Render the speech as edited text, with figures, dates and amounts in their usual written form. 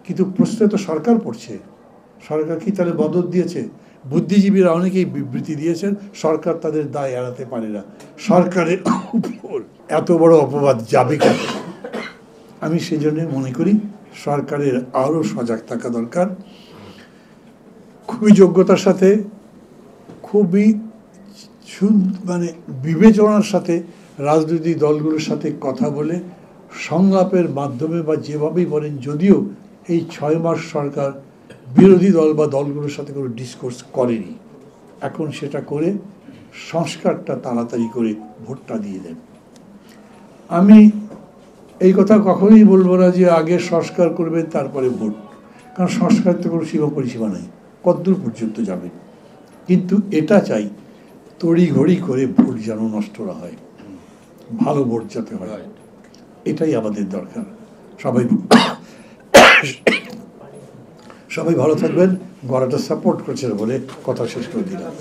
কিন্তু প্রশ্ন তো সরকার পড়ছে, সরকার কি তাহলে মদত দিয়েছে? বুদ্ধিজীবীরা অনেকেই বিবৃতি দিয়েছেন, সরকার তাদের দায় এড়াতে পারে না। সরকারের উপর এত বড় অপবাদ যাবে কেন? আমি সেই জন্য মনে করি সরকারের আরও সজাগ থাকা দরকার। খুবই যোগ্যতার সাথে, খুবই মানে বিবেচনার সাথে রাজনৈতিক দলগুলোর সাথে কথা বলে সংলাপের মাধ্যমে বা যেভাবেই বলেন, যদিও এই 6 মাস সরকার বিরোধী দল বা দলগুলোর সাথে কোনো ডিসকোর্স করেনি, এখন সেটা করে সংস্কারটা তাড়াতাড়ি করে ভোটটা দিয়ে দেন। আমি এই কথা কখনোই বলবো না যে আগে সংস্কার করবেন তারপরে ভোট, কারণ সংস্কার তো কোনো সীমা পরিসীমা নেই, কতদূর পর্যন্ত যাবে। কিন্তু এটা চাই তড়িঘড়ি করে ভোট যেন নষ্ট না হয়, ভালো ভোট যাতে হয়, এটাই আমাদের দরকার। সবাই ভালো থাকবেন। গলাটা সাপোর্ট করছে বলে কথা শেষ করে দিলাম।